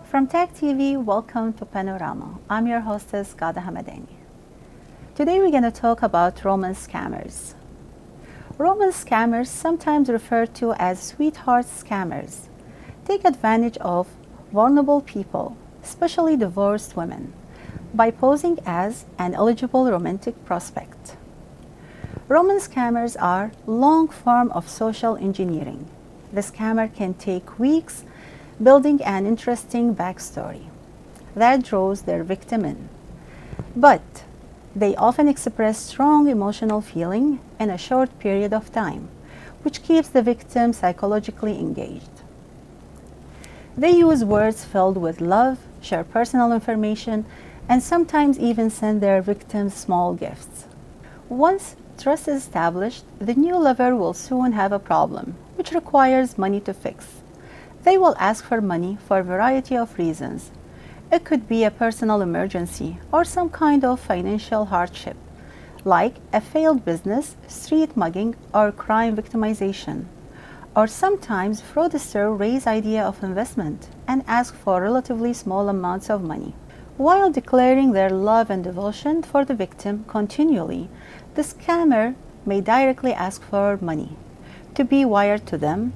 From TAGTV, welcome to Panorama. I'm your hostess, Gada Hamadani. Today we're going to talk about romance scammers. Romance scammers, sometimes referred to as sweetheart scammers, take advantage of vulnerable people, especially divorced women, by posing as an eligible romantic prospect. Romance scammers are long form of social engineering. The scammer can take weeks building an interesting backstory that draws their victim in. But they often express strong emotional feeling in a short period of time, which keeps the victim psychologically engaged. They use words filled with love, share personal information, and sometimes even send their victims small gifts. Once trust is established, the new lover will soon have a problem, which requires money to fix. They will ask for money for a variety of reasons. It could be a personal emergency or some kind of financial hardship, like a failed business, street mugging, or crime victimization. Or sometimes fraudsters raise idea of investment and ask for relatively small amounts of money. While declaring their love and devotion for the victim continually, the scammer may directly ask for money to be wired to them,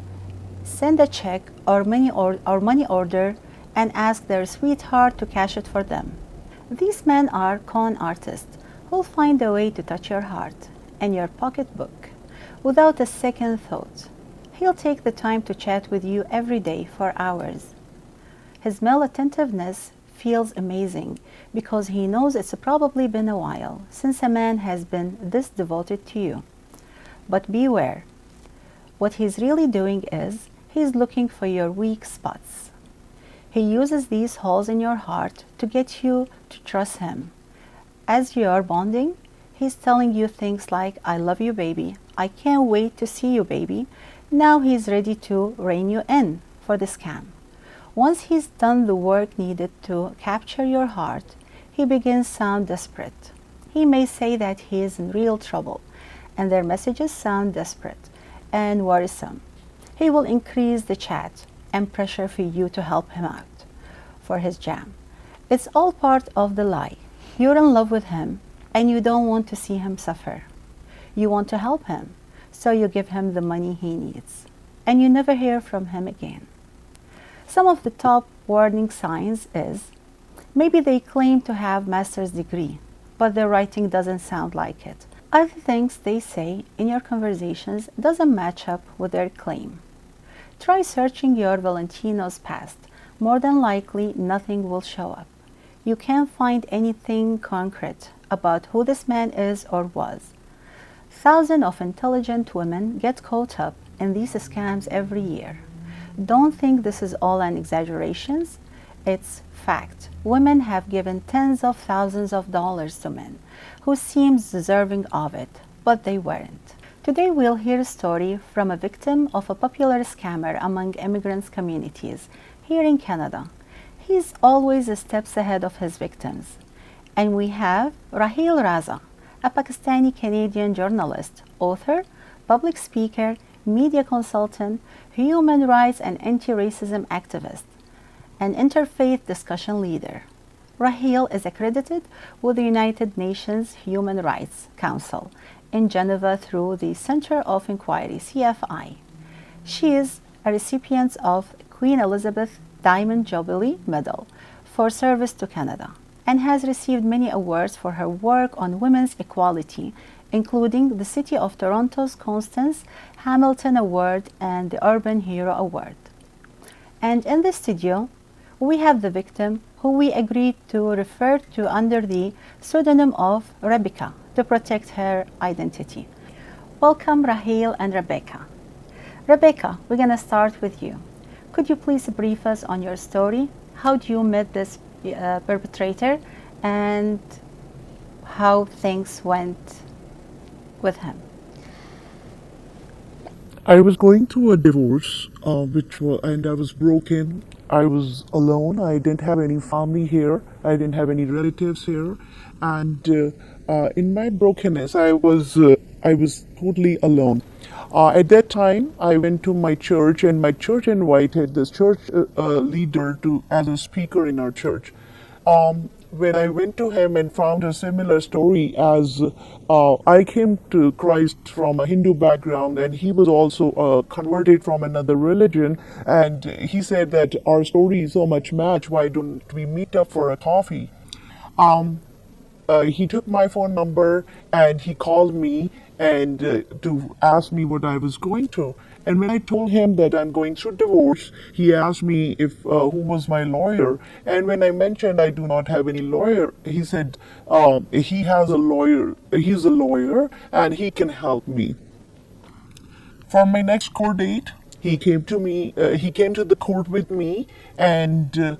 send a check or money order, and ask their sweetheart to cash it for them. These men are con artists who'll find a way to touch your heart and your pocketbook without a second thought. He'll take the time to chat with you every day for hours. His male attentiveness feels amazing because he knows it's probably been a while since a man has been this devoted to you. But beware, what he's really doing is he's looking for your weak spots. He uses these holes in your heart to get you to trust him. As you're bonding, he's telling you things like, "I love you, baby. I can't wait to see you, baby." Now he's ready to rein you in for the scam. Once he's done the work needed to capture your heart, he begins to sound desperate. He may say that he is in real trouble, and their messages sound desperate and worrisome. He will increase the chat and pressure for you to help him out for his jam. It's all part of the lie. You're in love with him and you don't want to see him suffer. You want to help him, so you give him the money he needs, and you never hear from him again. Some of the top warning signs is maybe they claim to have master's degree, but their writing doesn't sound like it. Other things they say in your conversations doesn't match up with their claim. Try searching your Valentino's past. More than likely, nothing will show up. You can't find anything concrete about who this man is or was. Thousands of intelligent women get caught up in these scams every year. Don't think this is all an exaggeration. It's fact. Women have given tens of thousands of dollars to men who seems deserving of it, but they weren't. Today we'll hear a story from a victim of a popular scammer among immigrants communities here in Canada. He's always steps ahead of his victims. And we have Raheel Raza, a Pakistani-Canadian journalist, author, public speaker, media consultant, human rights and anti-racism activist, and interfaith discussion leader. Raheel is accredited with the United Nations Human Rights Council in Geneva through the Center of Inquiry, CFI. She is a recipient of Queen Elizabeth Diamond Jubilee Medal for service to Canada and has received many awards for her work on women's equality, including the City of Toronto's Constance Hamilton Award and the Urban Hero Award. And in the studio, we have the victim who we agreed to refer to under the pseudonym of Rebecca to protect her identity. Welcome, Raheel and Rebecca. Rebecca, we're going to start with you. Could you please brief us on your story? How did you meet this perpetrator and how things went with him? I was going through a divorce, and I was broken. I was alone. I didn't have any family here. I didn't have any relatives here, and in my brokenness, I was totally alone. At that time, I went to my church, and my church invited this church leader to as a speaker in our church. When I went to him and found a similar story, as I came to Christ from a Hindu background, and he was also converted from another religion, and he said that our story so much match. Why don't we meet up for a coffee? Um, he took my phone number and he called me and to ask me what I was going through. And when I told him that I'm going through divorce, he asked me if who was my lawyer. And when I mentioned I do not have any lawyer, he said he has a lawyer. He's a lawyer and he can help me. For my next court date, he came to me. He came to the court with me, and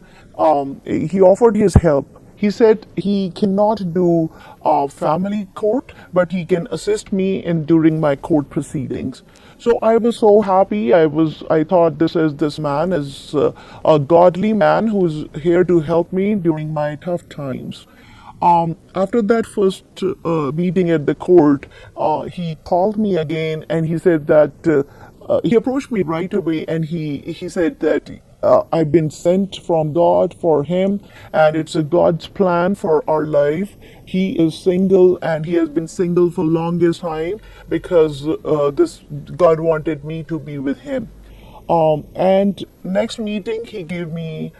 he offered his help. He said he cannot do family court, but he can assist me in during my court proceedings. So I was so happy. I thought this man is a godly man who's here to help me during my tough times. After that first meeting at the court, he called me again and he said that he approached me right away and he said that I've been sent from God for him and it's a God's plan for our life. He is single and he has been single for longest time because this God wanted me to be with him. And next meeting, he gave me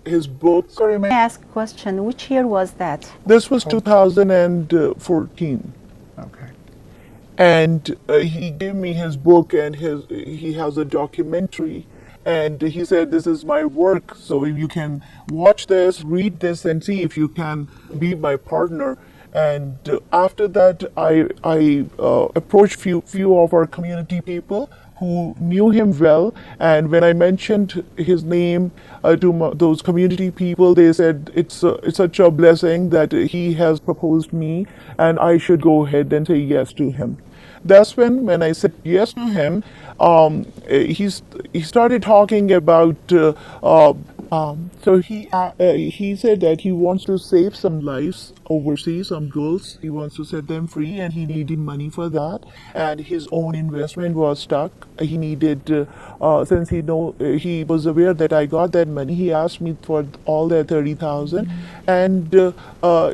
his book. Sorry, May I ask a question? Which year was that? this was 2014. Okay. And he gave me his book and he has a documentary. And he said, this is my work, so you can watch this, read this, and see if you can be my partner. And after that, I approached few of our community people who knew him well. And when I mentioned his name to those community people, they said it's such a blessing that he has proposed me, and I should go ahead and say yes to him. That's when I said yes to him, he started talking about. He said that he wants to save some lives overseas, some girls. He wants to set them free, and he needed money for that. And his own investment was stuck. He needed, since he was aware that I got that money. He asked me for all that 30,000, and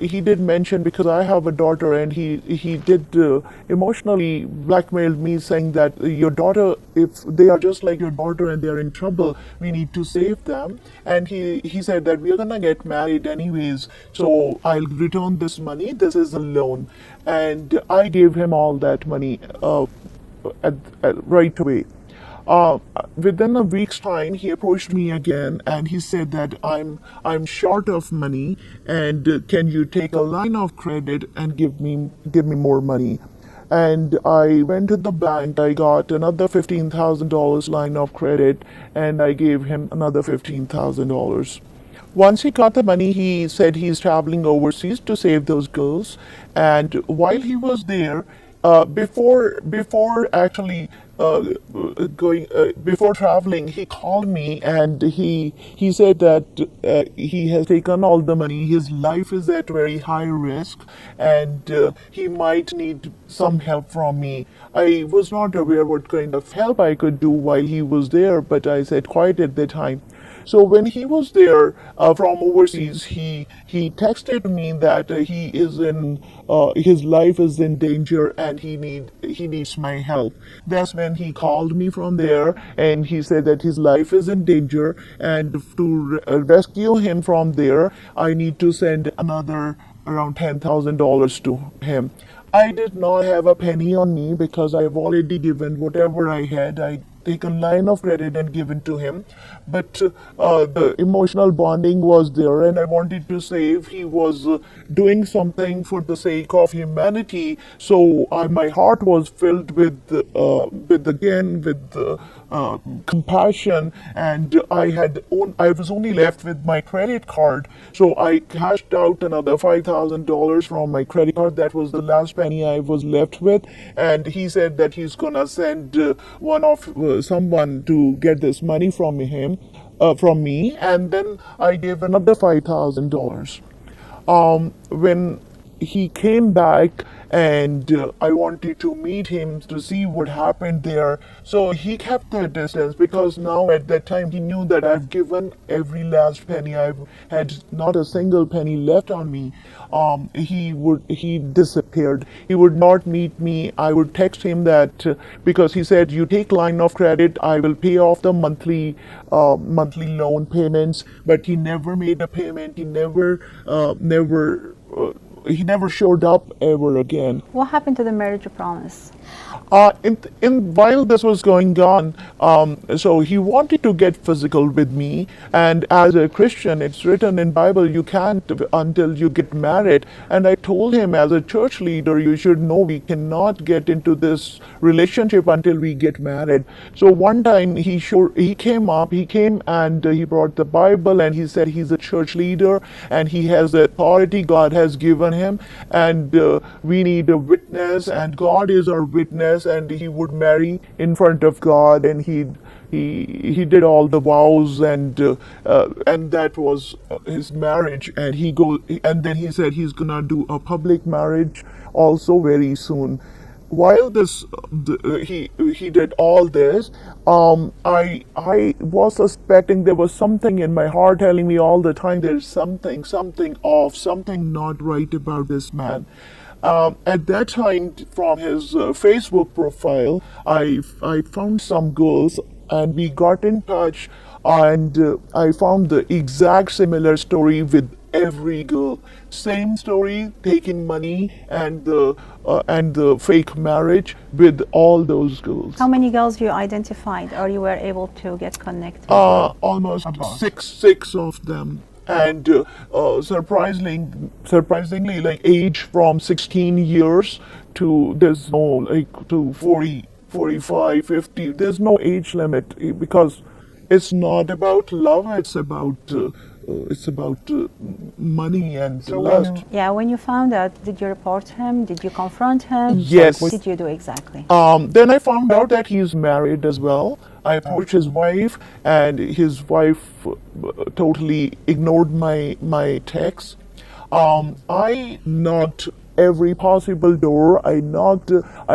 he did mention because I have a daughter, and he did emotionally blackmailed me, saying that your daughter, if they are just like your daughter and they are in trouble, we need to save them. And he said that we are gonna get married anyways, so I'll return this money. This is a loan, and I gave him all that money right away. Within a week's time, he approached me again, and he said that I'm short of money, and can you take a line of credit and give me more money? And I went to the bank. I got another $15,000 line of credit, and I gave him another $15,000. Once he got the money, he said he's traveling overseas to save those girls. And while he was there, before actually going before traveling, he called me and he said that he has taken all the money. His life is at very high risk, and he might need some help from me. I was not aware what kind of help I could do while he was there, but I said quiet at the time. So when he was there from overseas, he texted me that he is in his life is in danger and he needs my help. That's when he called me from there and he said that his life is in danger, and to rescue him from there, I need to send another around $10,000 to him. I did not have a penny on me because I have already given whatever I had. I taken line of credit and given to him, but the emotional bonding was there, and I wanted to save. He was doing something for the sake of humanity, so my heart was filled with compassion, and I was only left with my credit card, so I cashed out another $5,000 from my credit card. That was the last penny I was left with, and he said that he's gonna send someone to get this money from from me, and then I gave another $5,000. When he came back, and I wanted to meet him to see what happened there. So he kept the distance, because now at that time he knew that I've given every last penny. I've had not a single penny left on me. He disappeared. He would not meet me. I would text him that, because he said, you take line of credit, I will pay off the monthly loan payments. But he never made a payment. He never showed up ever again. What happened to the marriage promise? While this was going on, so he wanted to get physical with me, and as a Christian, it's written in Bible, you can't until you get married. And I told him, as a church leader, you should know we cannot get into this relationship until we get married. So one time he came and he brought the Bible, and he said he's a church leader and he has the authority God has given him, and we need a witness, and God is our witness, and he would marry in front of God, and he did all the vows, and that was his marriage. And then he said he's gonna do a public marriage also very soon. While he did all this, I was suspecting there was something in my heart telling me all the time, there's something off, something not right about this man. At that time, from his Facebook profile, I found some girls, and we got in touch, and I found the exact similar story with every girl. Same story, taking money, and the fake marriage with all those girls. How many girls you identified, or you were able to get connected with? Almost six of them. And surprisingly, like age from 16 years to there's no like to 40, 45, 50. There's no age limit, because it's not about love. It's about money and lust. Yeah, when you found out, did you report him? Did you confront him? Yes. What did you do exactly? Then I found out that he's married as well. I approached his wife, and his wife totally ignored my texts. I knocked every possible door. I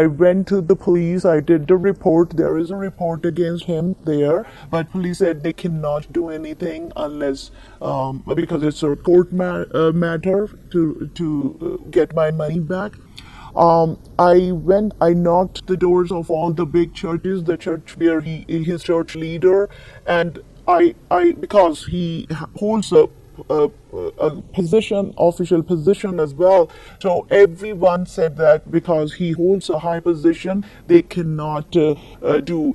went to the police. I did the report. There is a report against him there, but police said they cannot do anything unless because it's a court matter to get my money back. I knocked the doors of all the big churches, the church where his church leader, and I because he holds a official position as well. So everyone said that because he holds a high position, they cannot do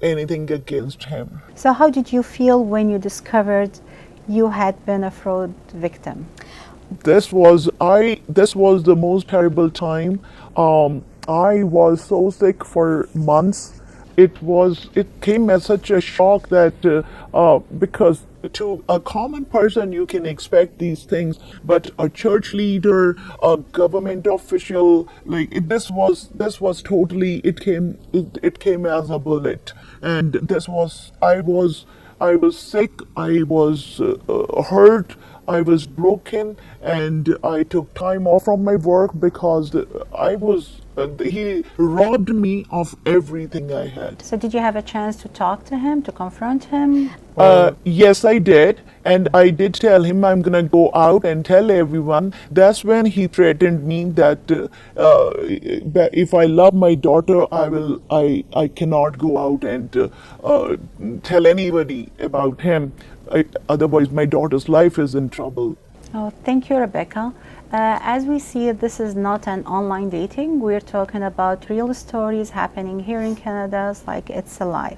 anything against him. So how did you feel when you discovered you had been a fraud victim? This was the most terrible time. I was so sick for months. It came as such a shock that because to a common person you can expect these things, but a church leader, a government official, this was totally, it came as a bullet. And I was sick, I was hurt, I was broken, and I took time off from my work because he robbed me of everything I had. So did you have a chance to talk to him, to confront him? Yes, I did. And I did tell him I'm going to go out and tell everyone. That's when he threatened me that if I love my daughter, I cannot go out and tell anybody about him. Otherwise, my daughter's life is in trouble. Oh, thank you, Rebecca. As we see, this is not an online dating. We're talking about real stories happening here in Canada. It's like it's alive.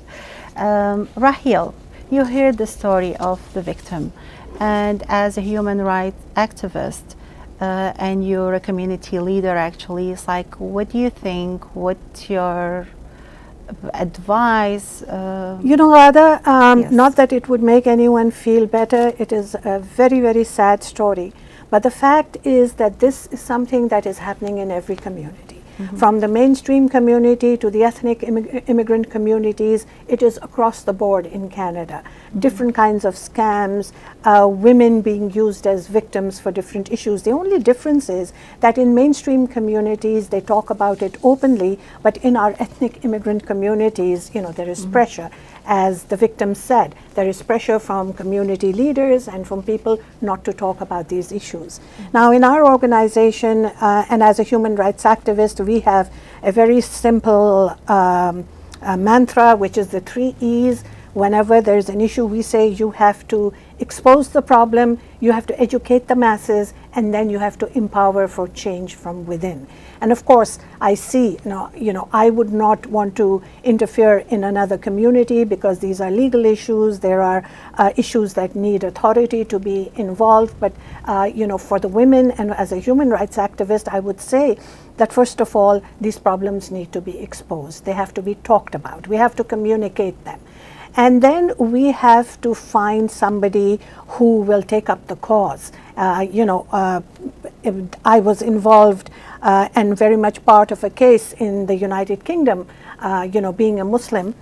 Rahil, you heard the story of the victim, and as a human rights activist, and you're a community leader, actually, it's like, what do you think? What's your advice? Radha, Yes. not that it would make anyone feel better. It is a very, very sad story. But the fact is that this is something that is happening in every community. From the mainstream community to the ethnic immigrant communities, it is across the board in Canada. Different kinds of scams, women being used as victims for different issues. The only difference is that in mainstream communities, they talk about it openly, but in our ethnic immigrant communities, there is pressure. As the victim said, there is pressure from community leaders and from people not to talk about these issues. Now, in our organization, and as a human rights activist, we have a very simple mantra, which is the 3 E's. Whenever there's an issue, we say you have to expose the problem, you have to educate the masses, and then you have to empower for change from within. And of course, I see, I would not want to interfere in another community because these are legal issues. There are issues that need authority to be involved. But, for the women and as a human rights activist, I would say that first of all, these problems need to be exposed. They have to be talked about. We have to communicate them. And then we have to find somebody who will take up the cause. I was involved and very much part of a case in the United Kingdom, being a Muslim.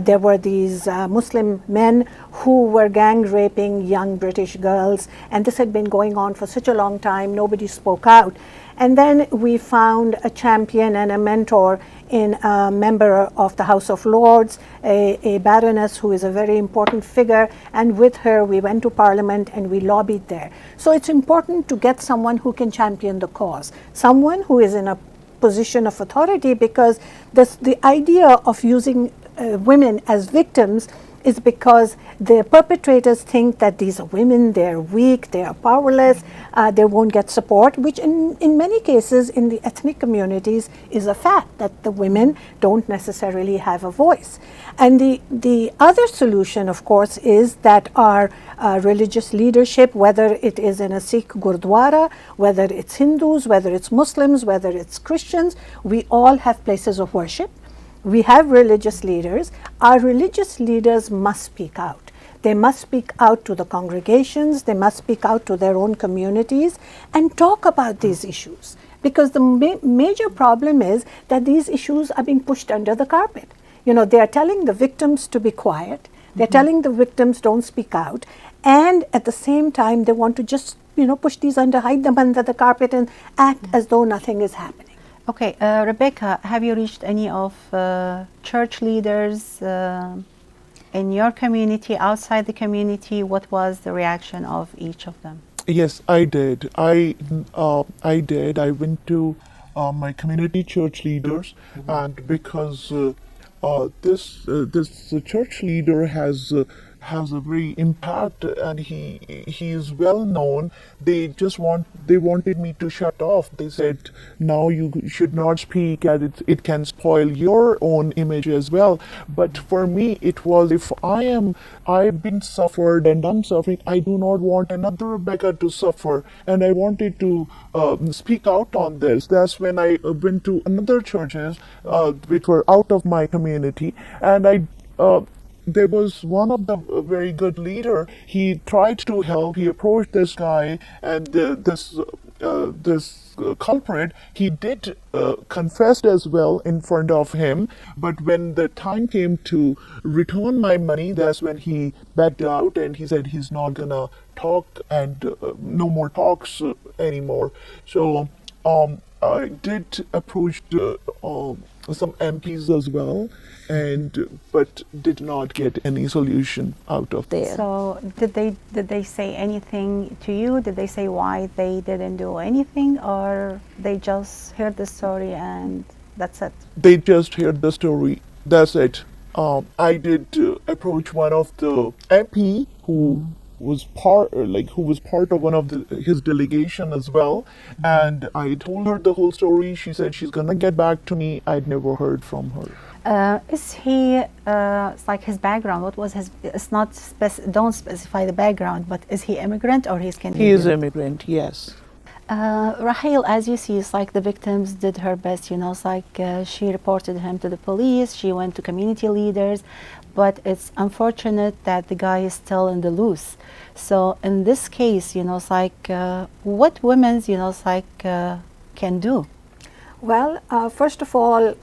There were these Muslim men who were gang raping young British girls, and this had been going on for such a long time. Nobody spoke out. And then we found a champion and a mentor in a member of the House of Lords, a baroness who is a very important figure, and with her we went to Parliament and we lobbied there. So it's important to get someone who can champion the cause, someone who is in a position of authority, because the idea of using women as victims is because the perpetrators think that these are women, they're weak, they are powerless, they won't get support, which in many cases in the ethnic communities is a fact, that the women don't necessarily have a voice. And the other solution, of course, is that our religious leadership, whether it is in a Sikh Gurdwara, whether it's Hindus, whether it's Muslims, whether it's Christians, we all have places of worship. We have religious leaders. Our religious leaders must speak out. They must speak out to the congregations, they must speak out to their own communities and talk about these issues. Because the major problem is that these issues are being pushed under the carpet. They are telling the victims to be quiet, they're telling the victims don't speak out, and at the same time they want to just, hide them under the carpet and act as though nothing is happening. Okay, Rebecca, have you reached any of church leaders in your community, outside the community? What was the reaction of each of them? Yes, I did. I did. I went to my community church leaders, and because this church leader has a very impact, and he is well known. They wanted me to shut off. They said, now you should not speak, and it can spoil your own image as well. But for me, it was, if I've been suffered and I'm suffering, I do not want another Rebecca to suffer, and I wanted to speak out on this. That's when I went to another churches which were out of my community, and there was one of the very good leader. He tried to help. He approached this guy, and this culprit, he did confessed as well in front of him. But when the time came to return my money, that's when he backed out and he said he's not gonna talk, and no more talks anymore. So I did approach some MPs as well, but did not get any solution out of there. So did they say anything to you? Did they say why they didn't do anything, or they just heard the story and that's it? They just heard the story. That's it. I did approach one of the MP who was part of one of his delegation as well, and I told her the whole story. She said she's gonna get back to me. I'd never heard from her. Is he it's like his background? What was his? It's not don't specify the background, but is he immigrant or he's Canadian? He is immigrant, yes. Rahel, as you see, it's like the victims did her best. It's like she reported him to the police. She went to community leaders, but it's unfortunate that the guy is still in the loose. So in this case, it's like what women's, it's like can do. Well, first of all,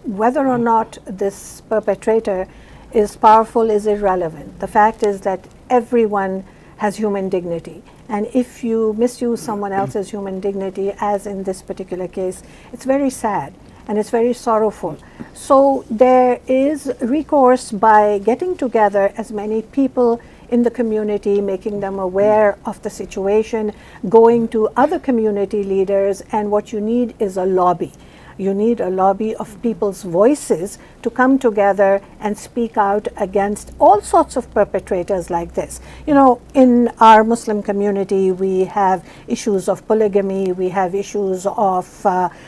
whether or not this perpetrator is powerful is irrelevant. The fact is that everyone has human dignity. And if you misuse someone else's human dignity, as in this particular case, it's very sad and it's very sorrowful. So there is recourse by getting together as many people in the community, making them aware of the situation, going to other community leaders, and what you need is a lobby. You need a lobby of people's voices to come together and speak out against all sorts of perpetrators like this. You know, in our Muslim community, we have issues of polygamy, we have issues of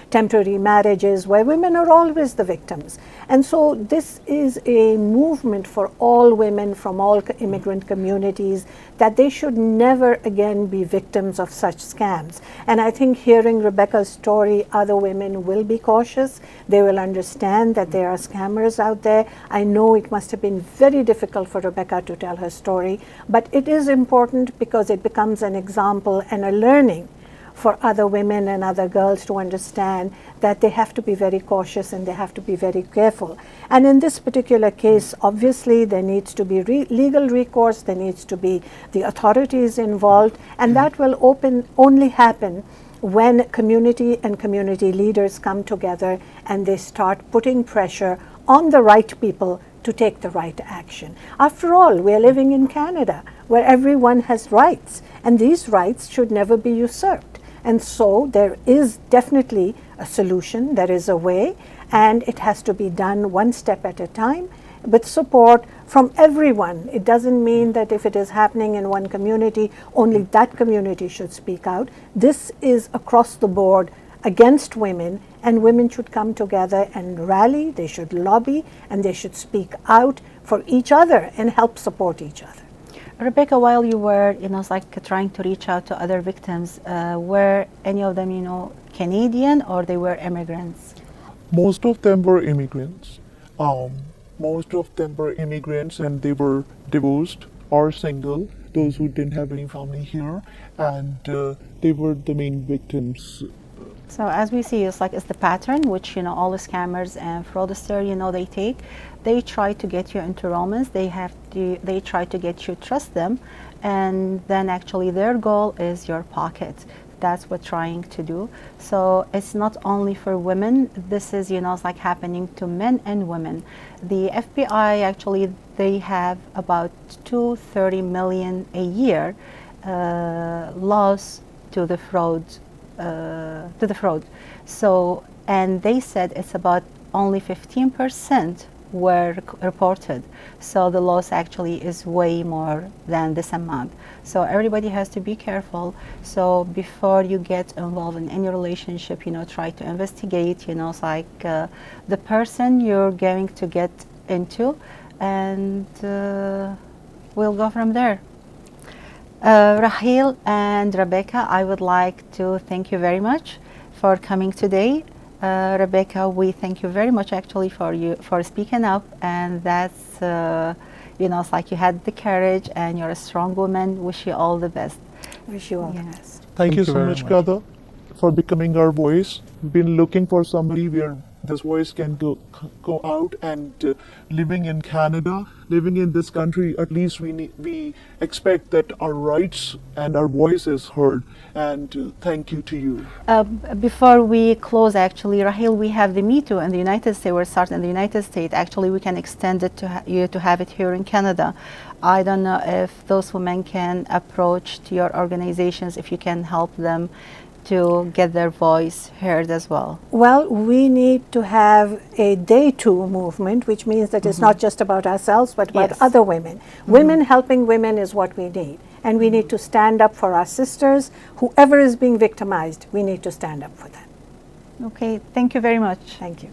temporary marriages where women are always the victims. And so this is a movement for all women from all immigrant communities that they should never again be victims of such scams. And I think hearing Rebecca's story, other women will be cautious. They will understand that there are scammers out there. I know it must have been very difficult for Rebecca to tell her story, but it is important because it becomes an example and a learning for other women and other girls to understand that they have to be very cautious and they have to be very careful. And in this particular case, obviously there needs to be legal recourse, there needs to be the authorities involved, and that will only happen when community and community leaders come together and they start putting pressure on the right people to take the right action. After all, we are living in Canada where everyone has rights, and these rights should never be usurped. And so there is definitely a solution, there is a way, and it has to be done one step at a time with support from everyone. It doesn't mean that if it is happening in one community, only that community should speak out. This is across the board against women, and women should come together and rally, they should lobby, and they should speak out for each other and help support each other. Rebecca, while you were, trying to reach out to other victims, were any of them, Canadian, or they were immigrants? Most of them were immigrants. Most of them were immigrants, and they were divorced or single, those who didn't have any family here, and they were the main victims. So as we see, it's the pattern which all the scammers and fraudsters they take. They try to get you into romance. They try to get you trust them, and then actually their goal is your pocket. That's what trying to do. So it's not only for women. This is happening to men and women. The FBI actually they have about $230 million a year loss to the fraud. So, and they said it's about only 15% were reported. So the loss actually is way more than this amount. So everybody has to be careful. So before you get involved in any relationship, try to investigate, the person you're going to get into, and we'll go from there. Raheel and Rebecca, I would like to thank you very much for coming today. Rebecca, we thank you very much actually for speaking up, and that's you had the courage and you're a strong woman. Wish you all the best. Wish you all the best. Thank you so very much, Gada, for becoming our voice. Been looking for somebody where this voice can go out, and living in Canada, living in this country, at least we expect that our rights and our voice is heard. And thank you to you. Before we close, actually, Raheel, we have the Me Too in the United States. We're starting in the United States. Actually, we can extend it to you to have it here in Canada. I don't know if those women can approach to your organizations, if you can help them to get their voice heard as well. Well, we need to have a day two movement, which means that it's not just about ourselves, but about other women. Women helping women is what we need. And we need to stand up for our sisters. Whoever is being victimized, we need to stand up for them. Okay, thank you very much. Thank you.